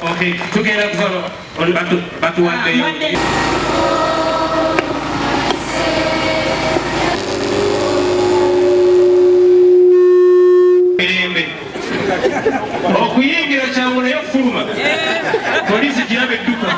Okay, together on back to one day. Okuyingira kyawula yafuluma polisi kiraba edduka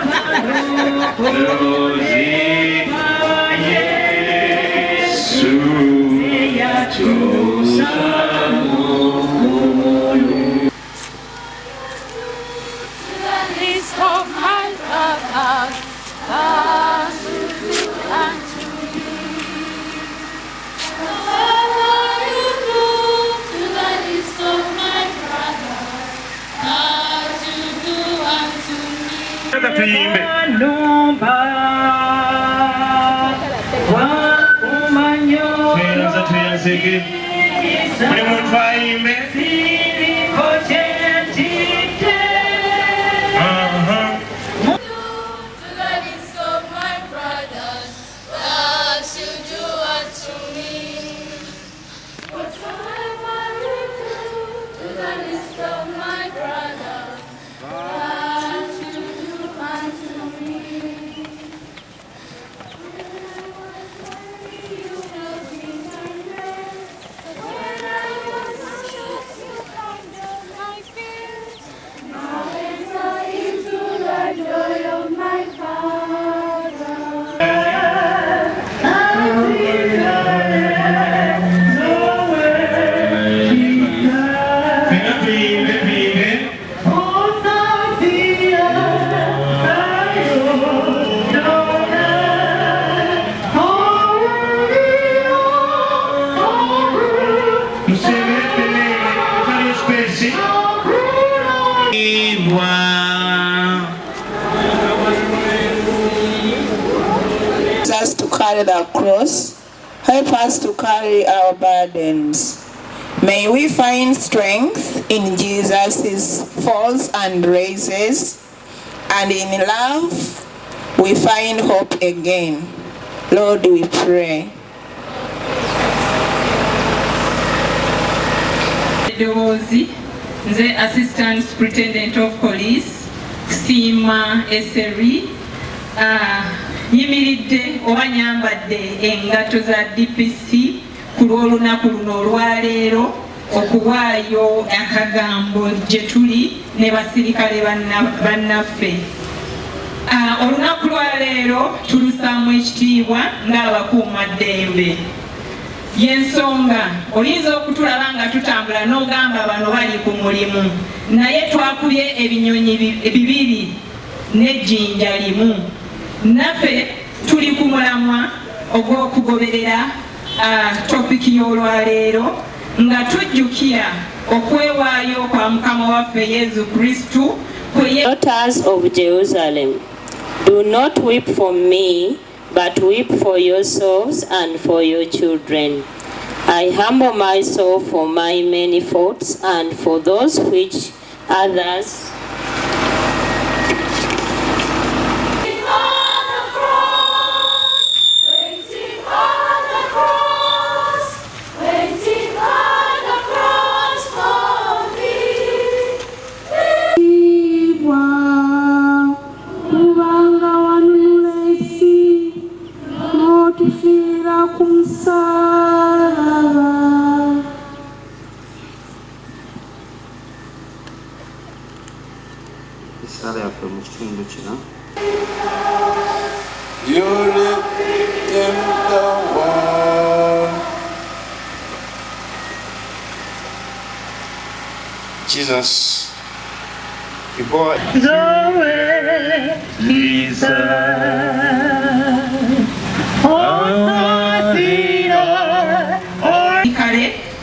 us to carry the cross, help us to carry our burdens. May we find strength in Jesus' falls and raises, and in love we find hope again. Lord, we pray. The Assistant Superintendent of Police, Sima Eseri, yimiridde oba nyambadde engatto za DPC ku lw'olunaku luno olwaleero okuwaayo akagambo gye tuli ne basirikale bannaffe. Olunaku lwaleero tulusaamu ekitiibwa ng'abakuumaddembe. Yensonga oyinza okutulaba nga tutambula n'ogamba bano bali ku mulimu, naye twakubye ebinyonyi bibiri n'ejjinja limu. Naffe tuli ku mulamwa ogw'okugoberera topiki y'olwaleero nga tujjukira okwewaayo kwa Mukama waffe Yesu Kristu. Daughters of Jerusalem, do not weep for me, but weep for yourselves and for your children. I humble myself for my many faults and for those which others Jesus, you boy.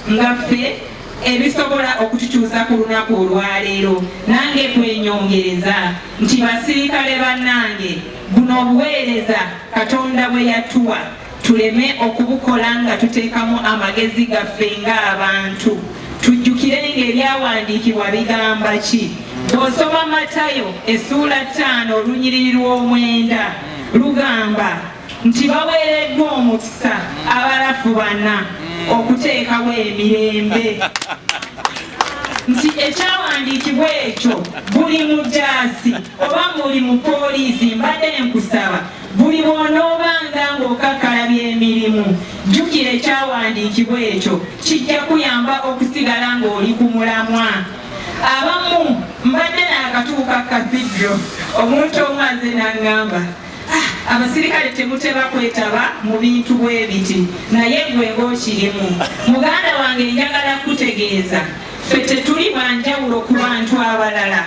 Ngaffe ebisobola okutukyusa ku lunaku olwaleero nange kwenyongereza nti basirikale bannange buno obuweereza Katonda bwe yatuwa tuleme okubukola nga tuteekamu amagezi gaffe ng'abantu. Tujjukire ng'ebyawandiikibwa bigamba ki? Bw'osoma Matayo essuula 5 olunyiriri lw'omwenda lugamba nti baweereddwa omukisa abalafu bana okuteekawo emirembe. nti ekyawandiikibwa ekyo buli mujaasi oba muli mu poliisi mbadde nkusaba buli bw'onoobanga ng'okakkalabya emirimu jjukira ekyawandiikibwa ekyo kijja kuyamba okusigala ng'oli ku mulamwa. Abamu mbadde n'akatuuka kavidro omuntu omu aze n'aŋŋamba abasirikale temuteba kwetaba mu bintu bwe biti naye gwe ng'okirimu. Muganda wange njagala kutegeeza ffe tetuli banjawulo ku bantu abalala.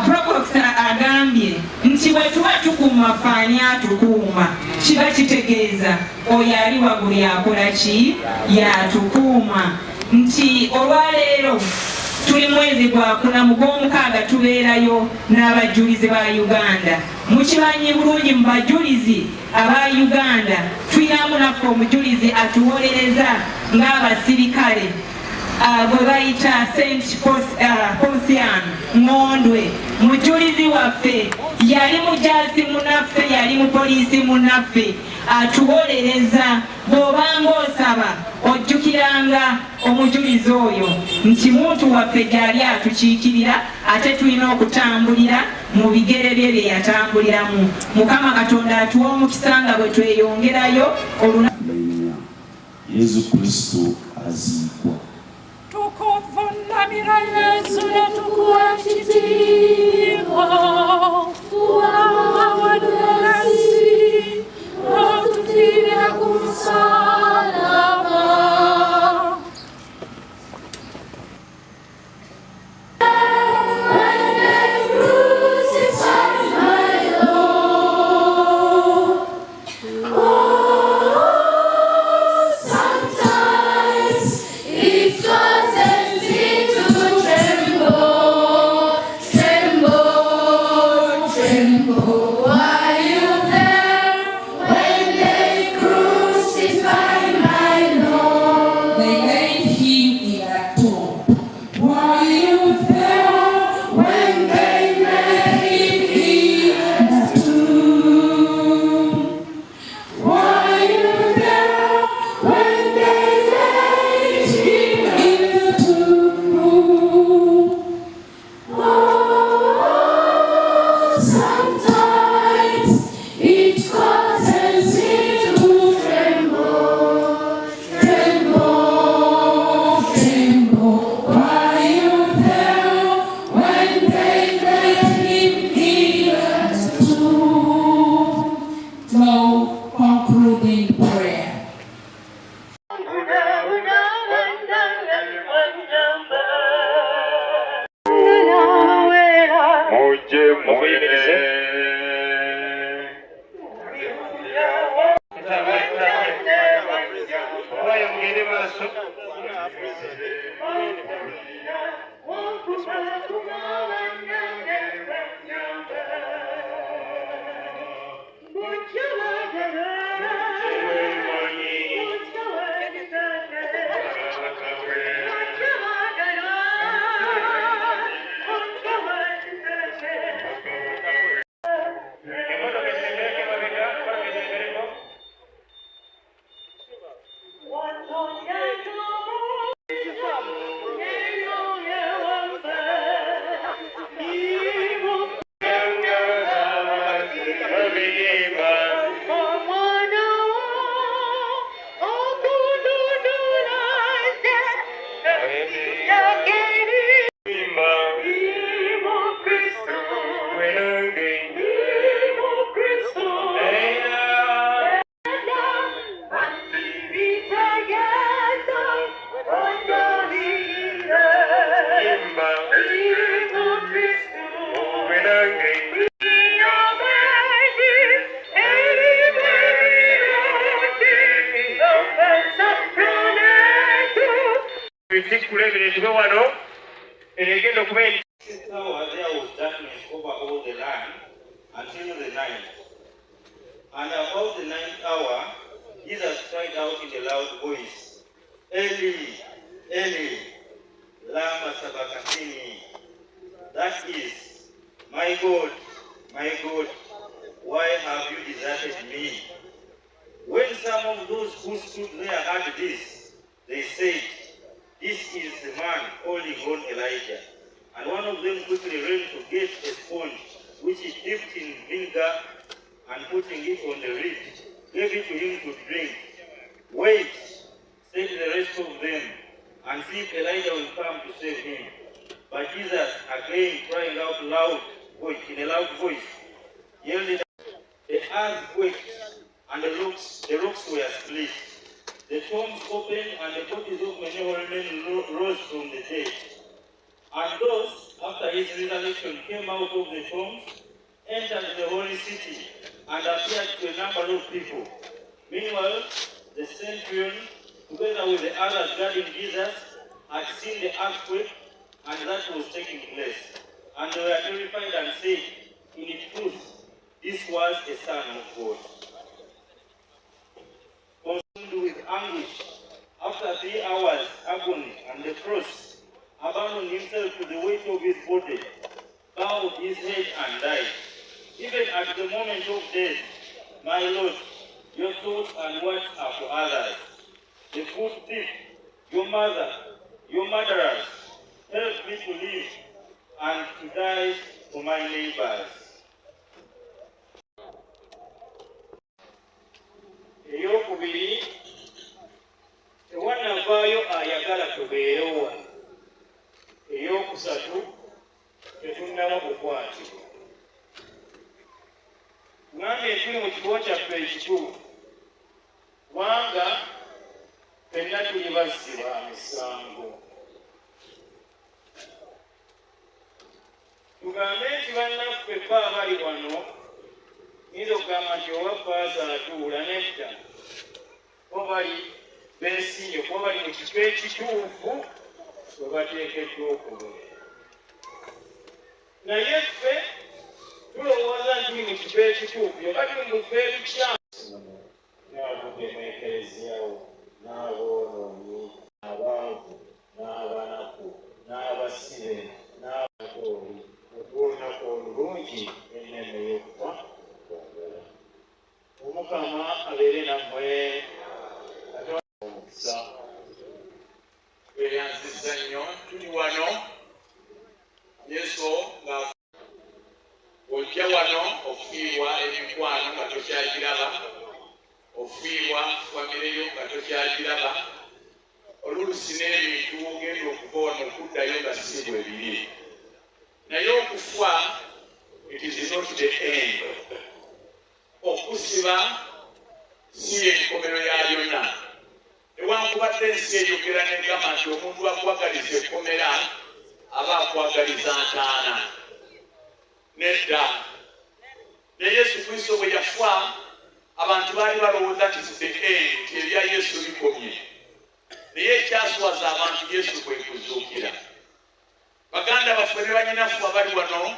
Provost agambye nti bwe tuba tukuuma faani atukuuma kiba kitegeeza oyo ali waggulu yakola ki yatukuuma. Nti olwaleero tuli mwezi gwa kuna mu gw'omukaaga tubeerayo n'abajulizi ba Uganda. Mukimanyi bulungi mu bajulizi aba Uganda tuyinamu naffe omujulizi atuwolereza ng'abasirikale gwe bayita St. Ponsian Ngondwe. Mujulizi waffe yali mujaasi munaffe yali mu poliisi munaffe atuwolereza. Bw'obanga osaba ojjukiranga omujulizi oyo nti muntu waffe gy'ali atukiikirira ate tulina okutambulira mu bigere bye bye yatambuliramu. Mukama Katonda atuwa omukisa nga bwe tweyongerayo Yesu Kristo azikwa. Tukufunamira Yesu netukuwa ekitiibwa wawadulasi n'otufiirira ku musalaba. There was darkness over all the land until the night. And about the 9th hour, Jesus cried out in a loud voice, Eli, Eli, lama sabachthani. That is, my God, why have you deserted me? When some of those who stood there heard this, they said, this is the man calling on Elijah. And one of them quickly ran to get a sponge, which he dipped in vinegar and putting it on the reed, gave it to him to drink. Wait, said the rest of them, and see if Elijah will come to save him. But Jesus, again crying out in a loud voice, yelled out, the earth quaked, and the rocks were split. The tombs opened, and the bodies of many holy men rose from the dead. And those, after his resurrection, came out of the tombs, entered the holy city, and appeared to a number of people. Meanwhile, the centurion, together with the others guarding Jesus, had seen the earthquake and that was taking place. And they were terrified and said, in truth, this was a Son of God. Consumed with anguish, after 3 hours agony and the cross, abandoned himself to the weight of his body, bowed his head and died. Even at the moment of death, my Lord, your thoughts and words are for others. The good thief, your mother, your murderers, help me to live and to die for my neighbors. Eyokubiri, tewanavaayo ayagala tubeerewo. Eyokusatu, tetunnaba kukwatibwa. Ngambye tuli mu kigo kyaffe ekituufu, kubanga ffenna tuli bazzi ba misango. Tugambe nti bannaffe ffe abali wano, nyiza okugamba nti owa faaza atuula nedda, bo bali beesimye kuba bali mu kifo ekituufu we bateekeddwa okuba. Naye ffe tulowooza nti tuli mu kifo ekituufu, yoka tuli mu bifo ebikyamu. N'abavudde mu ekereziyawo, n'aboonoonyi, n'abaavu, n'abanaku, n'abasibe, n'abatooli, olunaku olulungi enneme y'okufa okwongera. Omukama abeere nammwe omukisa. Tweyanzizza nnyo, tuli wano Yesu nga ojja wano ofiirwa emikwano nga tokyagiraba, ofiirwa famire yo nga tokyagiraba, olulusi n'ebintu ogenda okuva wano okuddayo nga si bwe biri. Naye okufa, it is not the end. Okusiba si enkomero ya byonna. Newankubadde ensi eyogera n'egamba nti omuntu akwagaliza ekkomera aba akwagaliza ntaana. Nedda. Ne Yesu Kristo bwe yafa, abantu baali balowooza nti the end, nti ebya Yesu bikomye. Naye ekyaswaza abantu Yesu kwe kuzuukira. Baganda baffe ne bannyinaffe abali wano,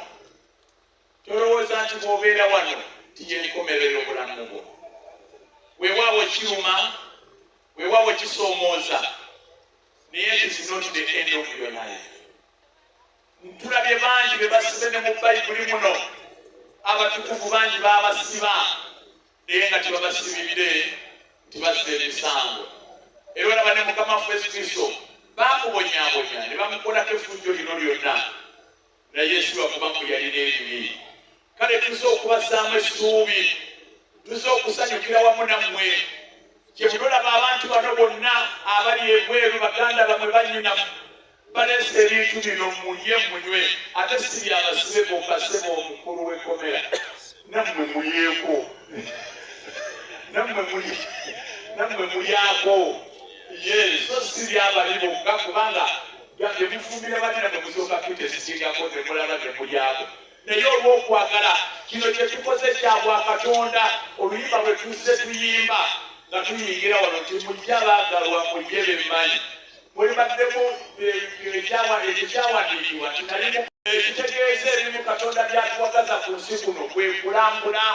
tolowooza nti bw'obeera wano nti y'enkomerero y'obulamu bwo. Weewaawo kiruma, weewaawo kisoomooza, naye it is not the end of your life. Tulabye bangi be basibe ne mu Bayibuli muno, abatukuvu bangi baabasiba, naye nga tebabasibidde nti bazza emisango. Era olaba ne Mukama waffe Yesu Kristo baamubonyaabonya ne bamukolako effujjo lino lyonna, naye Yesu lwakuba mbu yalina ebibi. Kale tuze okubazzaamu essuubi, tuze okusanyukira wamu nammwe. Kye mulolaba abantu bano bonna abali ebweru, baganda bamwe bannyinamu, baleese ebintu bino mulye munywe, ate si byabasibe bokaseba omukulu w'ekkomera. Nammwe mulyeko, nammwe mulyako. So si byabali bokka, kubanga bye mufumbira balina bwe musooka kwitesitingako ne mulaba ne mulyako. Naye olw'okwagala kino kye tukoze kya Bwakatonda, oluyimba bwe tuzze tuyimba nga tuyingira wano nti mujje abaagalwa mujje bemmanyi. Mulibaddemu ekyawandiikibwa nti nalimu ekitegeeza ebimu Katonda byatuwagaza ku nsi kuno kwe kulambula.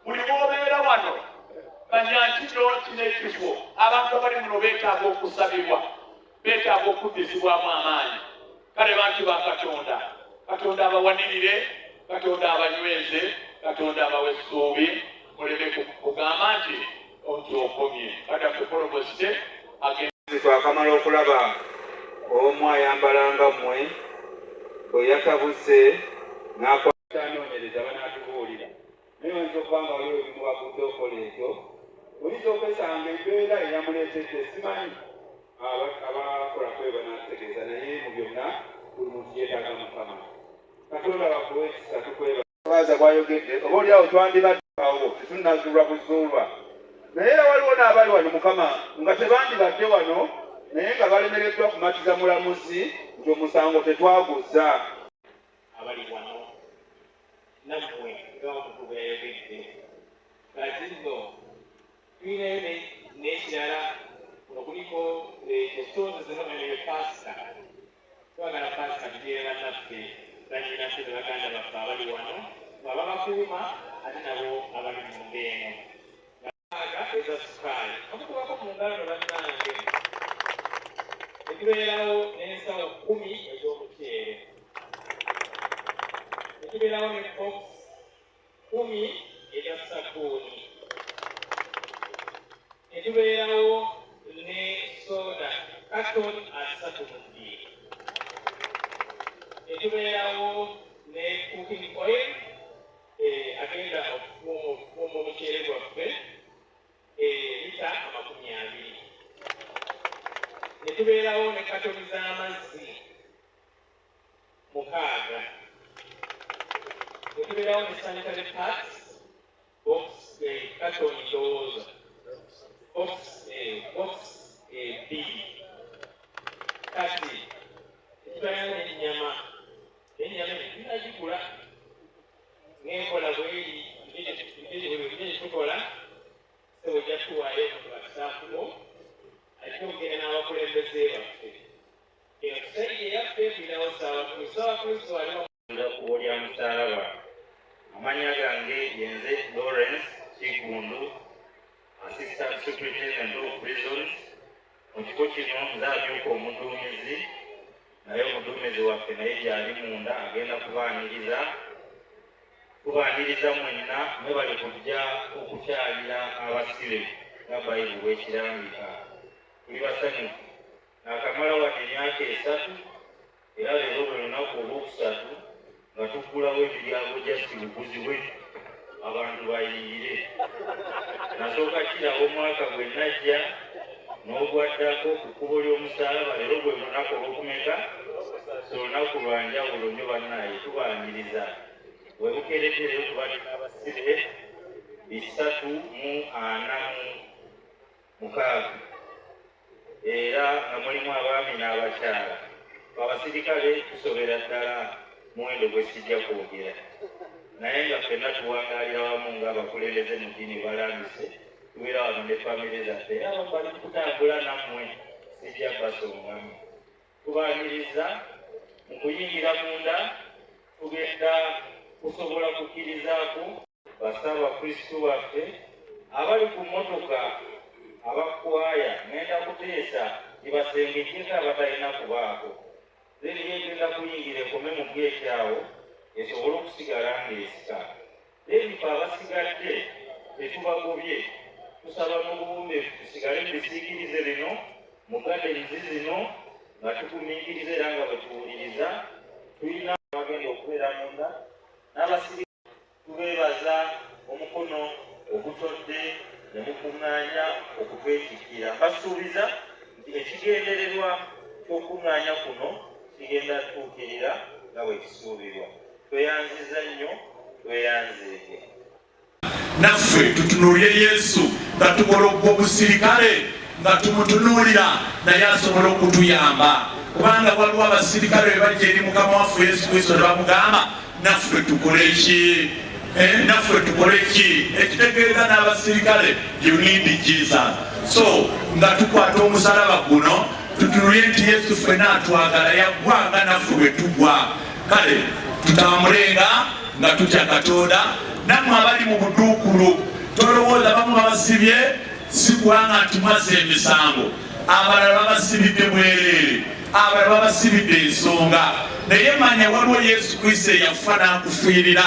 Buli bw'obeera wano manya nti kino ekifo abantu abali muno beetaaga okusabibwa, beetaaga okuddizibwamu amaanyi. Kale bantu ba Katonda, Katonda abawanirire, Katonda abanyweze, Katonda abawe essuubi, muleme kugamba nti okomye. Kati affe Provost agenda twakamala okulaba omu ayambalanga mmwe bwe yatabuse n'akwatanoonyereza banaatubuulira naye oyinza okuba nga waliwo ebimu bagudde okola ekyo oyinza okwesanga embeera eyamuleetedde simanyi abakola kwe banaategeeza naye mu byonna buli muntu yeetaaga mukama katonda bakuwa ekisa tukwebaza bwayogedde oba oli awo twandibaddeawo tetunnazuulwa buzuulwa naye era waliwo n'abali wano mukama nga tebandibadde wano naye nga balemereddwa kumatiza mulamuzi nti omusango tetwaguza abali wano nammwe ng'omuntu bwe yayogedde kati nno tulinayo n'ekirala kuno kuliko esonzi zino eyo pasika twagala pasika tugeera naffe banyinaffe ne baganda baffe abali wano baba bakuuma ate nabo abali mu mbeeno aga eza sukaali akutubako ku ngalo ne bannange netubeerawo n'ensawo 10 ez'omuceere netubeerawo ne box 10 eza sabuuni netubeerawo ne soda katoni 32 netubeerawo ne cooking oil agenda okufumba omuceere gwaffe lita 20 netubeerawo ne katoni z'amazzi 6 netubeerawo ne sanitary pads box katoni ndowooza box B kati tubeerawo n'ennyama tunagigula ng'enkola bweri bye tukola sewojja tuwaayo mutubasaafumo ate ogenda n'abakulembeze baffe ekusaidia eyaffe tulinawo saabakristo kuwolya musalaba amanya gange yenze Lawrence Kigundu Assistant Superintendent of Prisons mu kifo kino nzabyuka omuduumizi naye omuduumizi waffe naye gyali munda agenda kubaaniriza mwenna mwebali kujja okukyalira abasibe nga Bayibuli bw'ekirambika tuli basanyufu naakamala wano emyaka 3 era leero bwe lunaku olwokusatu nga tuggulawo emiryango just buguzibwe abantu bayingire nasooka kirawo omwaka gwe najja n'ogwaddako ku kkubo ly'omusalaba leero gwe lunaku olwokumeka olunaku lwanjawulo nnyo bannaaye tubaaniriza bwe bukeretereyo tubalina abasibe 346 era nga mulimu abaami n'abakyala abasirikale tusobera ddala muwendo gwe sijja kwogera naye nga ffenna tuwangaalira wamu ng'abakulembeze mu ddiini balambise tubeera wano ne famire zaffe era abo bali kutambula nammwe sijja basongamu tubaaniriza mu kuyingira munda tugenda kusobola kukkirizaako basaabakristu baffe abali ku mmotoka abakwaya ngenda kuteesa tibasengejjeko abatalina kubaako zeri yegenda kuyingira ekome mu bwekyawo esobole okusigala ng'esika erifa abasigadde tetubagobye tusaba mu buwumbe tusigale mu bisiikirize bino mu gadenzi zino nga tugumiikiriza era nga bwe tuwuliriza tulina abagenda okubeera munda n'abasirikale tubeebaza omukono ogutodde ne mukuŋŋaanya okutwetikkira basuubiza nti ekigendererwa ky'okuŋŋaanya kuno kigenda tuukirira nga bwe kisuubirwa tweyanziza nnyo tweyanzeeke naffe tutunuulire Yesu nga tukola obusirikale nga tumutunuulira naye asobola okutuyamba kubanga waliwo abasirikale be bajja eri mukama waffe Yesu Kristo ne bamugamba naffe tukole ki naffe tukole ki ekitegeeza n'abasirikale you need Jesus so nga tukwata omusalaba guno tutunuulire nti Yesu ffenna atwagala yaggwanga naffe bwe tugwa kale tutamulenga nga tutya Katonda nammwe abali mu buduukulu tolowooza bamu babasibye si kubanga ntumaze emisango abalala babasibidde bwereere abalala babasibidde ensonga naye manya waliwo Yesu Kristo eyafa n'akufiirira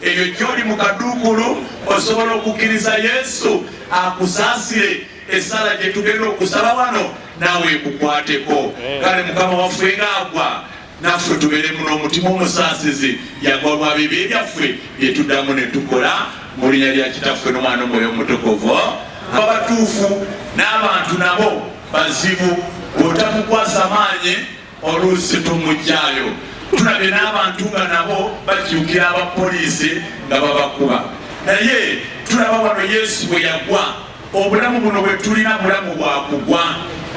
eyo gy'oli mu kaduukulu osobola okukkiriza Yesu akusaasire essala gye tugenda okusaba wano naawe ekukwateko. Kale Mukama waffe ng'agwa naffe tubeeremu n'omutima omusaasizi yagwa lwa bibi byaffe bye tuddamu ne tukola mu linnya lya Kitaffe n'Omwana n'Omwoyo Omutukuvu. Abatuufu n'abantu nabo bazibu, bw'otamukwasa maanyi oluusi tomuggyaayo. Tulabye n'abantu nga nabo bakyukira abapoliisi nga babakuba, naye tulaba wano Yesu bwe yagwa. Obulamu buno bwe tulina bulamu bwa kugwa.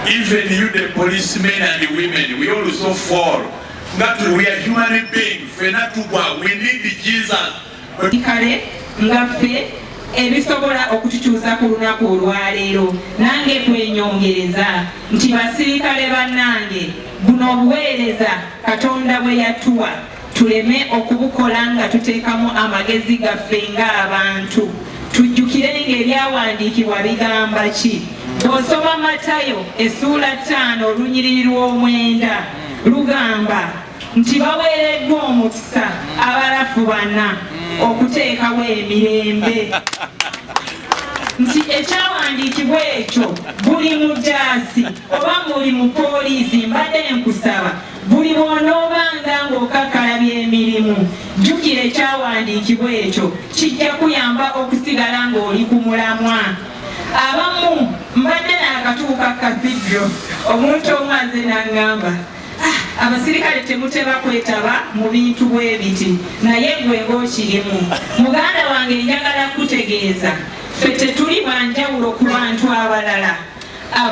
Even you the policemen and the women, we also fall. We are human beings. Fena tugwa, we need Jesus. Kale ngaffe ebisobola okutukyusa ku lunaku olwaleero, nange twenyongereza nti basirikale bannange, buno obuweereza Katonda bwe yatuwa tuleme okubukola nga tuteekamu amagezi gaffe ng'abantu. Tujjukire ng'ebyawandiikibwa bigamba ki? Bw'osoma Matayo essuula 5 olunyiriri lw'omwenda lugamba nti baweereddwa omukisa abalafu bana okuteekawo emirembe. Nti ekyawandiikibwa ekyo buli mujaasi oba muli mu poliisi mbadde nkusaba buli bw'onoobanga ng'okakkalabya emirimu, jjukira ekyawandiikibwa ekyo kijja kuyamba okusigala ng'oli ku mulamwa. Abamu mbadde n'akatuuka kavidyo, omuntu omu aze n'aŋŋamba, abasirikale temuteba kwetaba mu bintu bwe biti, naye gwe ng'okirimu. Muganda wange njagala kutegeeza ffe tetuli banjawulo ku bantu abalala.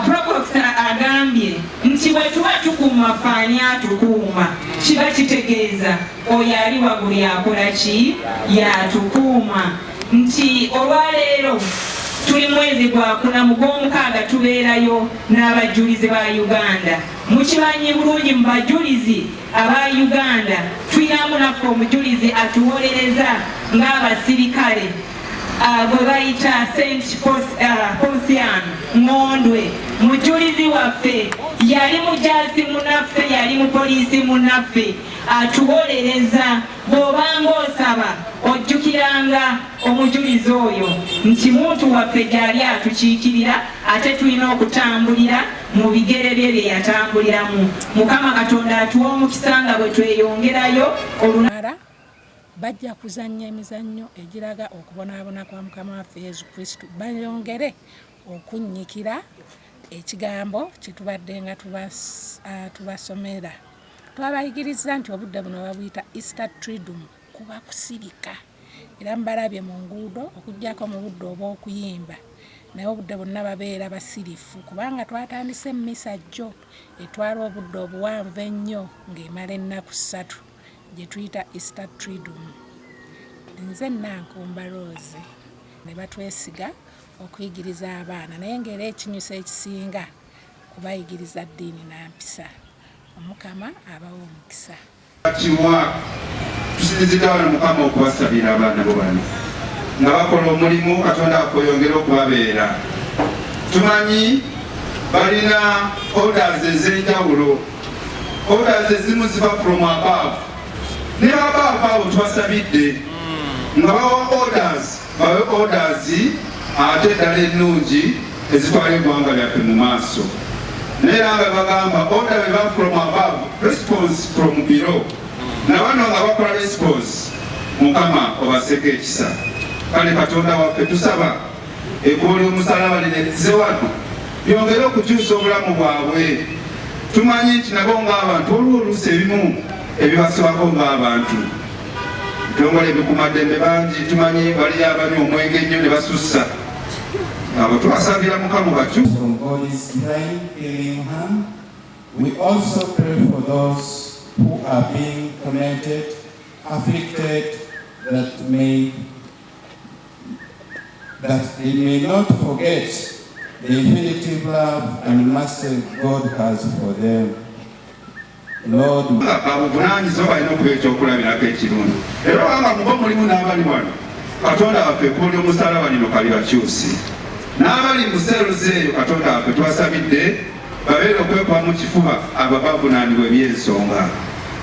Provost agambye nti bwe tuba tukuuma faani atukuuma, kiba kitegeeza oyo ali waggulu yakola ki? Yatukuuma. Nti olwaleero tuli mwezi gwa 16 tubeerayo n'abajulizi ba Uganda. Mukimanyi bulungi mu bajulizi aba Uganda tuyinamu naffe omujulizi atuwolereza ng'abasirikale bwe bayita St. Ponsian Ngondwe. Mujulizi waffe yali mujaasi munaffe, yali mupoliisi munaffe atuwolereza. Bw'obanga osaba ojjukiranga omujulizi oyo nti muntu waffe gyali atukiikirira, ate tulina okutambulira mu bigere bye bye yatambuliramu. Mukama Katonda atuwa omukisa nga bwe tweyongerayo olunara bajja kuzannya emizannyo egiraga okubonaabona kwa Mukama waffe Yesu Kristo. Bayongere okunnyikira ekigambo kye tubadde nga tubasomera. Twabayigiriza nti obudde buno babuyita Easter Triduum, kuba kusirika. Era mbalabye mu nguudo okuggyako mu budde obw'okuyimba, naye obudde bonna babeera basirifu kubanga twatandise emmisa jjo etwala obudde obuwanvu ennyo ng'emala ennaku 3 gye tuyita Easter Triduum. Nze Nankumba Rose ne batwesiga okuyigiriza abaana, naye ng'era ekinyusa ekisinga kubayigiriza ddiini na mpisa. Omukama abawa omukisa. Kiwa tusinzidde wano Mukama okubasabira abaana bo bano nga bakola omulimu, Katonda akweyongera okubabeera. Tumanyi balina orders ez'enjawulo, orders ezimu ziva from above, ne above abo tubasabidde nga bawa orders, bawe orders ate eddala ennungi ezitwala eggwanga lyaffe mu maaso. Naye nga bagamba order weba from above, response from below. Na bano nga bakola response, Mukama obaseka ekisa. Kale Katonda waffe tusaba ekkubo ly'omusalaba lirekize wano lyongere okukyusa obulamu bwabwe. Tumanyi nti nabo ng'abantu olwo oluusi ebimu ebibasibako ng'abantu. Bitongole ebikumaddembe bangi, tumanyi bali abanywa omwenge ennyo ne basussa. Abo tubasabira Mukama bakyusa. We also pray for those who are being tormented, afflicted, that they may not forget the infinitive love and mercy God has for them. Lord, abuvunanyizibwa balina okuba ekyokulabirako ekirungi. Era wanga muba mulimu n'abali wano, Katonda waffe ekkubo ly'omusalaba lino kalibakyusi. N'abali mu seeruzi eyo, Katonda waffe twasabidde babeere okwekuba mu kifuba abo abavunaanibwa eby'ensonga.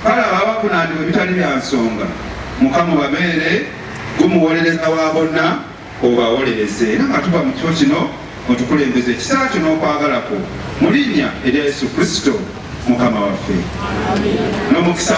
Kale abo abavunaanibwa ebitali bya nsonga, Mukama babeere gumuwolereza wa bonna obawolereze. Era nga tuba mu kifo kino otukulembeze ekiseera kino okwagalako mu linnya erya Yesu Kristo Mukama waffe n'omukisa